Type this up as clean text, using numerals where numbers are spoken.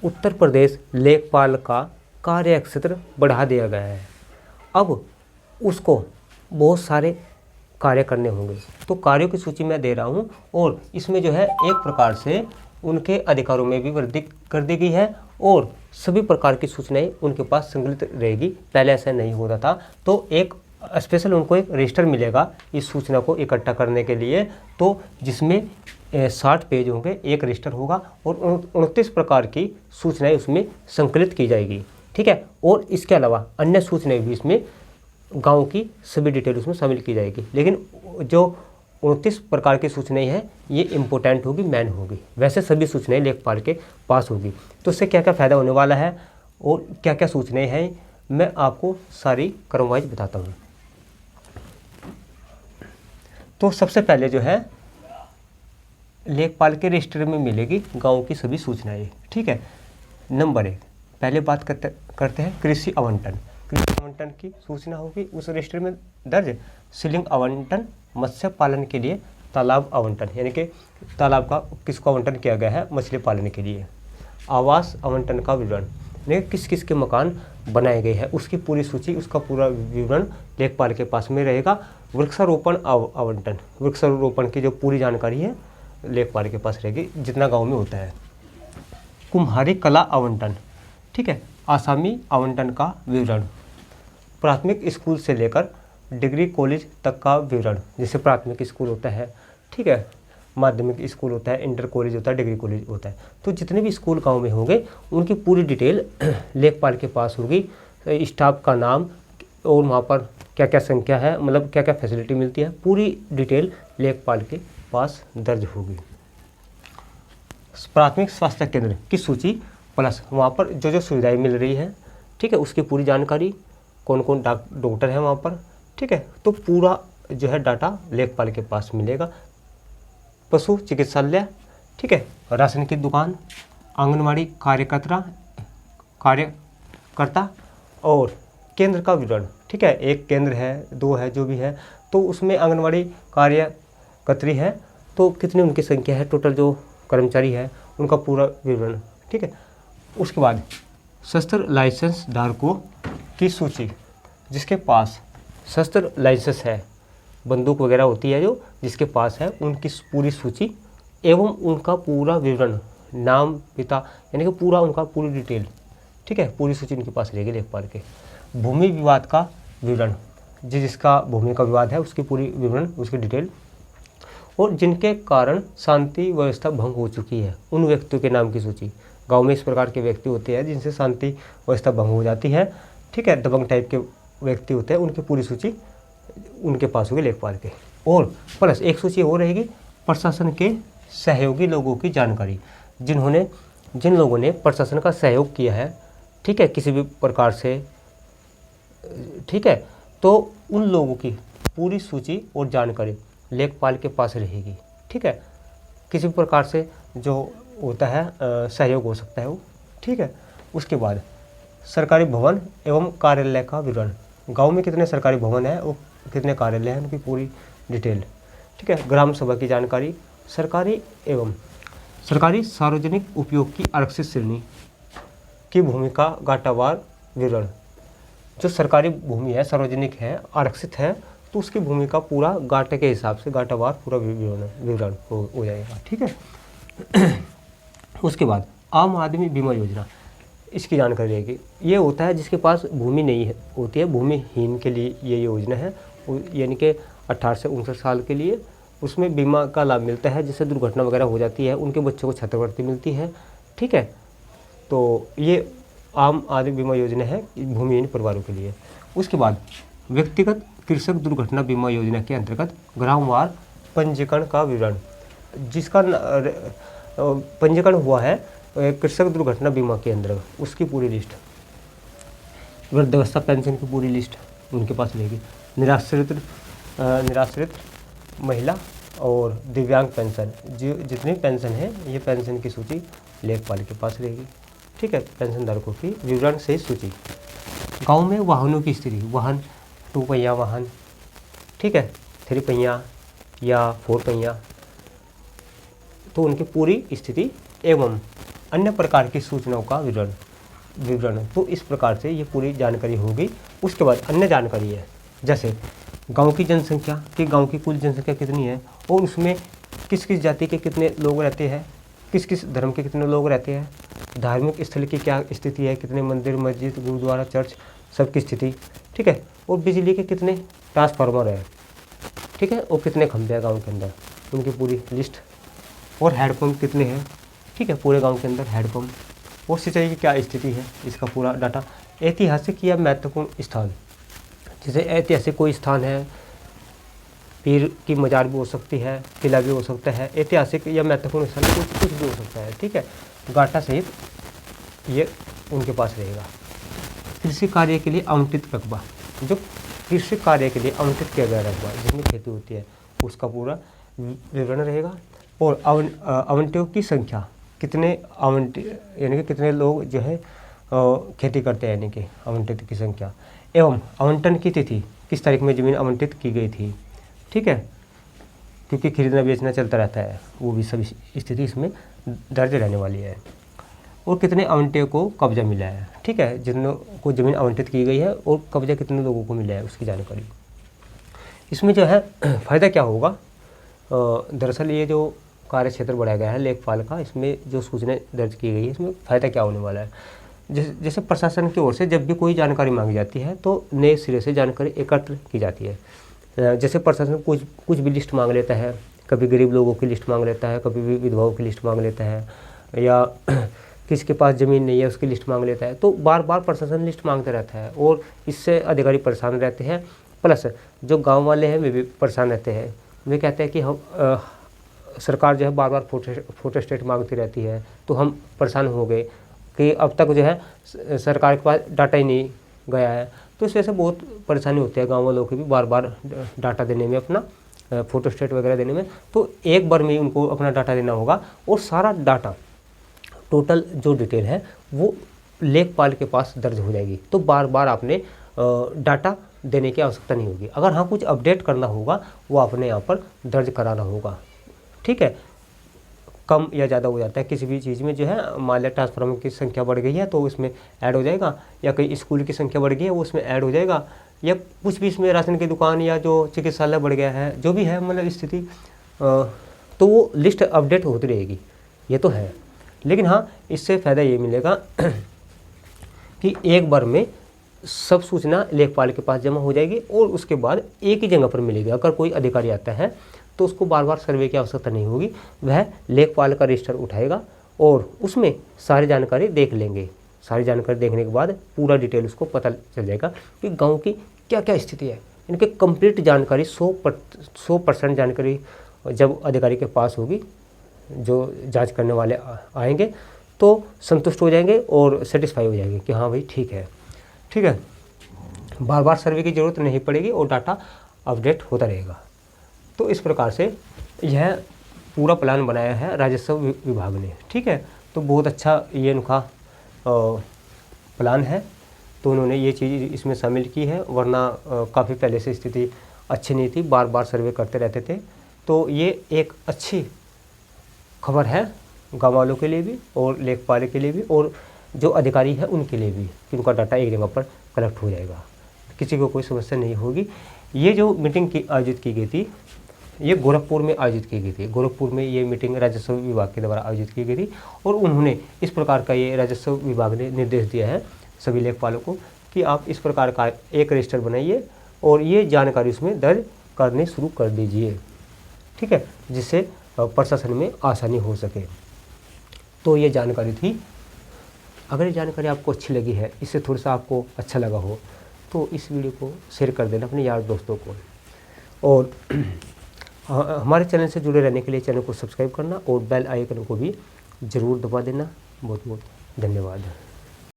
उत्तर प्रदेश लेखपाल का कार्य क्षेत्र बढ़ा दिया गया है। अब उसको बहुत सारे कार्य करने होंगे, तो कार्यों की सूची मैं दे रहा हूँ और इसमें जो है एक प्रकार से उनके अधिकारों में भी वृद्धि कर दी गई है और सभी प्रकार की सूचनाएं उनके पास संकलित रहेगी। पहले ऐसा नहीं होता था, तो एक स्पेशल उनको एक रजिस्टर मिलेगा इस सूचना को इकट्ठा करने के लिए, तो जिसमें 60 पेज होंगे, एक रजिस्टर होगा और 29 प्रकार की सूचनाएं उसमें संकलित की जाएगी। ठीक है, और इसके अलावा अन्य सूचनाएं भी इसमें गांव की सभी डिटेल उसमें शामिल की जाएगी। लेकिन जो 29 प्रकार की सूचनाएं हैं ये इम्पोर्टेंट होगी, मैन होगी। वैसे सभी सूचनाएं लेखपाल के पास होगी। तो इससे क्या क्या फ़ायदा होने वाला है और क्या क्या सूचनाएं हैं मैं आपको सारी क्रम वाइज बताता हूँ। तो सबसे पहले जो है लेखपाल के रजिस्टर में मिलेगी गाँव की सभी सूचनाएँ। ठीक है, नंबर 1 पहले बात करते हैं कृषि आवंटन। कृषि आवंटन की सूचना होगी उस रजिस्टर में दर्ज। सीलिंग आवंटन, मत्स्य पालन के लिए तालाब आवंटन, यानी कि तालाब का किसको आवंटन किया गया है मछली पालन के लिए। आवास आवंटन का विवरण, यानी किस किस के मकान बनाए गए हैं उसकी पूरी सूची, उसका पूरा विवरण लेखपाल के पास में रहेगा। वृक्षारोपण आवंटन, वृक्षारोपण की जो पूरी जानकारी है लेखपाल के पास रहेगी, जितना गाँव में होता है। कुम्हारी कला आवंटन, ठीक है, आसामी आवंटन का विवरण। प्राथमिक स्कूल से लेकर डिग्री कॉलेज तक का विवरण, जैसे प्राथमिक स्कूल होता है, ठीक है, माध्यमिक स्कूल होता है, इंटर कॉलेज होता है, डिग्री कॉलेज होता है, तो जितने भी स्कूल गांव में होंगे उनकी पूरी डिटेल लेखपाल के पास होगी। स्टाफ का नाम और वहाँ पर क्या क्या संख्या है, मतलब क्या क्या फैसिलिटी मिलती है, पूरी डिटेल लेखपाल के पास दर्ज होगी। प्राथमिक स्वास्थ्य केंद्र की सूची प्लस वहाँ पर जो जो सुविधाएं मिल रही है, ठीक है, उसकी पूरी जानकारी, कौन कौन डॉक्टर है वहाँ पर, ठीक है, तो पूरा जो है डाटा लेखपाल के पास मिलेगा। पशु चिकित्सालय, ठीक है, राशन की दुकान, आंगनवाड़ी कार्यकर्ता और केंद्र का विवरण, ठीक है, एक केंद्र है, 2 है, जो भी है, तो उसमें आंगनवाड़ी कार्यकर्त्री है तो कितनी उनकी संख्या है, टोटल जो कर्मचारी है उनका पूरा विवरण। ठीक है, उसके बाद शस्त्र लाइसेंस धारकों की सूची, जिसके पास शस्त्र लाइसेंस है, बंदूक वगैरह होती है जो जिसके पास है, उनकी पूरी सूची एवं उनका पूरा विवरण, नाम, पिता, यानी कि पूरा उनका पूरी डिटेल, ठीक है, पूरी सूची उनके पास रहेगी लेखपाल के। भूमि विवाद का विवरण, जिसका भूमि का विवाद है उसकी पूरी विवरण, उसकी डिटेल, और जिनके कारण शांति व्यवस्था भंग हो चुकी है उन व्यक्तियों के नाम की सूची। गांव में इस प्रकार के व्यक्ति होते हैं जिनसे शांति व्यवस्था भंग हो जाती है, ठीक है, दबंग टाइप के व्यक्ति होते हैं, उनकी पूरी सूची उनके पास होगी लेखपाल के। और प्लस एक सूची और रहेगी प्रशासन के सहयोगी लोगों की जानकारी, जिन लोगों ने प्रशासन का सहयोग किया है, ठीक है, किसी भी प्रकार से, ठीक है, तो उन लोगों की पूरी सूची और जानकारी लेखपाल के पास रहेगी। ठीक है, किसी भी प्रकार से जो होता है सहयोग हो सकता है वो, ठीक है। उसके बाद सरकारी भवन एवं कार्यालय का विवरण, गांव में कितने सरकारी भवन हैं और कितने कार्यालय हैं उनकी पूरी डिटेल, ठीक है। ग्राम सभा की जानकारी, सरकारी सार्वजनिक उपयोग की आरक्षित श्रेणी की भूमि का गाटावार विवरण, जो सरकारी भूमि है, सार्वजनिक है, आरक्षित है, तो उसकी भूमि का पूरा गाटे के हिसाब से गाटावार पूरा विवरण हो जाएगा। ठीक है। उसके बाद आम आदमी बीमा योजना, इसकी जानकारी रहेगी। ये होता है जिसके पास भूमि नहीं है, होती है, भूमिहीन के लिए ये योजना है, यानी कि 18 से 59 साल के लिए उसमें बीमा का लाभ मिलता है। जिससे दुर्घटना वगैरह हो जाती है उनके बच्चों को छात्रवृत्ति मिलती है। ठीक है, तो ये आम आदमी बीमा योजना है भूमिहीन परिवारों के लिए। उसके बाद व्यक्तिगत कृषक दुर्घटना बीमा योजना के अंतर्गत ग्रामवार पंजीकरण का विवरण, जिसका पंजीकरण हुआ है कृषक दुर्घटना बीमा के अंतर्गत, उसकी पूरी लिस्ट। वृद्धावस्था पेंशन की पूरी लिस्ट उनके पास रहेगी। निराश्रित महिला और दिव्यांग पेंशन, जितनी पेंशन है ये पेंशन की सूची लेखपाल के पास रहेगी। ठीक है, पेंशन धारकों की विवरण से सूची। गांव में वाहनों की स्थिति, वाहन 2 पहिया वाहन, ठीक है, 3 पहिया या 4 पहिया, तो उनकी पूरी स्थिति एवं अन्य प्रकार की सूचनाओं का विवरण। तो इस प्रकार से ये पूरी जानकारी होगी। उसके बाद अन्य जानकारी है, जैसे गांव की जनसंख्या, कि गांव की कुल जनसंख्या कितनी है और उसमें किस किस जाति के कितने लोग रहते हैं, किस किस धर्म के कितने लोग रहते हैं, धार्मिक स्थल की क्या स्थिति है, कितने मंदिर, मस्जिद, गुरुद्वारा, चर्च, सबकी स्थिति, ठीक है। और बिजली के कितने ट्रांसफार्मर है, ठीक है, और कितने खंभे हैं गाँव के अंदर, उनकी पूरी लिस्ट। और हैंडपम्प कितने हैं, ठीक है, पूरे गाँव के अंदर हैंडपम्प। और सिंचाई की क्या स्थिति है, इसका पूरा डाटा। ऐतिहासिक या महत्वपूर्ण स्थान, जैसे ऐतिहासिक कोई स्थान है, पीर की मजार भी हो सकती है, किला भी हो सकता है, ऐतिहासिक या महत्वपूर्ण स्थान कुछ भी हो सकता है, ठीक है। गाटा सहित ये उनके पास रहेगा। कृषि कार्य के लिए आवंटित रकबा, जो कृषि कार्य के लिए आवंटित किया गया रकबा जिसमें खेती होती है उसका पूरा विवरण रहेगा। और आवंटियों की संख्या, कितने आवंटित यानी कि कितने लोग जो है खेती करते हैं, यानी कि आवंटित की संख्या। एवं आवंटन की तिथि, किस तारीख में ज़मीन आवंटित की गई थी, ठीक है, क्योंकि खरीदना बेचना चलता रहता है, वो भी सभी स्थिति इसमें दर्ज रहने वाली है। और कितने आवंटियों को कब्जा मिला है, ठीक है, जिन को ज़मीन आवंटित की गई है और कब्जा कितने लोगों को मिला है उसकी जानकारी। इसमें जो है फ़ायदा क्या होगा, दरअसल ये जो कार्य क्षेत्र बढ़ाया गया है लेखपाल का, इसमें जो सूचनाएं दर्ज की गई है, इसमें फ़ायदा क्या होने वाला है। जैसे प्रशासन की ओर से जब भी कोई जानकारी मांगी जाती है तो नए सिरे से जानकारी एकत्र की जाती है। जैसे प्रशासन कुछ भी लिस्ट मांग लेता है, कभी गरीब लोगों की लिस्ट मांग लेता है, कभी भी विधवाओं की लिस्ट मांग लेता है, या किसके पास ज़मीन नहीं है उसकी लिस्ट मांग लेता है। तो बार बार प्रशासन लिस्ट मांगता रहता है और इससे अधिकारी परेशान रहते हैं, प्लस जो गाँव वाले हैं वे भी परेशान रहते हैं। वे कहते हैं कि हम सरकार जो है बार बार फोटो स्टेट मांगती रहती है, तो हम परेशान हो गए कि अब तक जो है सरकार के पास डाटा ही नहीं गया है। तो इस वजह से बहुत परेशानी होती है गाँव वालों की भी बार बार डाटा देने में, अपना फोटो स्टेट वगैरह देने में। तो एक बार में उनको अपना डाटा देना होगा और सारा डाटा टोटल जो डिटेल है वो लेखपाल के पास दर्ज हो जाएगी। तो बार बार आपने डाटा देने की आवश्यकता नहीं होगी। अगर हाँ कुछ अपडेट करना होगा वो आपने यहाँ पर दर्ज कराना होगा, ठीक है। कम या ज़्यादा हो जाता है किसी भी चीज़ में, जो है मान लिया ट्रांसफार्मर की संख्या बढ़ गई है तो उसमें ऐड हो जाएगा, या कहीं स्कूल की संख्या बढ़ गई है वो उसमें ऐड हो जाएगा, या कुछ भी इसमें राशन की दुकान या जो चिकित्सालय बढ़ गया है, जो भी है मतलब स्थिति, तो वो लिस्ट अपडेट होती रहेगी, ये तो है। लेकिन हाँ इससे फ़ायदा ये मिलेगा कि एक बार में सब सूचना लेखपाल के पास जमा हो जाएगी और उसके बाद एक ही जगह पर मिलेगी। अगर कोई अधिकारी आता है तो उसको बार बार सर्वे की आवश्यकता नहीं होगी, वह लेखपाल का रजिस्टर उठाएगा और उसमें सारी जानकारी देख लेंगे। सारी जानकारी देखने के बाद पूरा डिटेल उसको पता चल जाएगा कि गांव की क्या क्या स्थिति है। इनकी कंप्लीट जानकारी 100% जानकारी जब अधिकारी के पास होगी, जो जांच करने वाले आएंगे तो संतुष्ट हो जाएंगे और सेटिस्फाई हो जाएंगे कि हाँ भाई ठीक है, ठीक है। बार बार सर्वे की ज़रूरत नहीं पड़ेगी और डाटा अपडेट होता रहेगा। तो इस प्रकार से यह पूरा प्लान बनाया है राजस्व विभाग ने, ठीक है। तो बहुत अच्छा ये उनका प्लान है, तो उन्होंने ये चीज़ इसमें शामिल की है, वरना काफ़ी पहले से स्थिति अच्छी नहीं थी, बार बार सर्वे करते रहते थे। तो ये एक अच्छी खबर है गाँव वालों के लिए भी और लेखपाल के लिए भी और जो अधिकारी है उनके लिए भी, कि उनका डाटा एक जगह पर कलेक्ट हो जाएगा, किसी को कोई समस्या नहीं होगी। ये जो मीटिंग की आयोजित की गई थी, ये गोरखपुर में आयोजित की गई थी। गोरखपुर में ये मीटिंग राजस्व विभाग के द्वारा आयोजित की गई थी और उन्होंने इस प्रकार का, ये राजस्व विभाग ने निर्देश दिया है सभी लेखपालों को कि आप इस प्रकार का एक रजिस्टर बनाइए और ये जानकारी उसमें दर्ज करने शुरू कर दीजिए, ठीक है, जिससे प्रशासन में आसानी हो सके। तो ये जानकारी थी। अगर ये जानकारी आपको अच्छी लगी है, इससे थोड़ा सा आपको अच्छा लगा हो, तो इस वीडियो को शेयर कर देना अपने यार दोस्तों को, और हमारे चैनल से जुड़े रहने के लिए चैनल को सब्सक्राइब करना और बेल आइकन को भी ज़रूर दबा देना। बहुत बहुत धन्यवाद।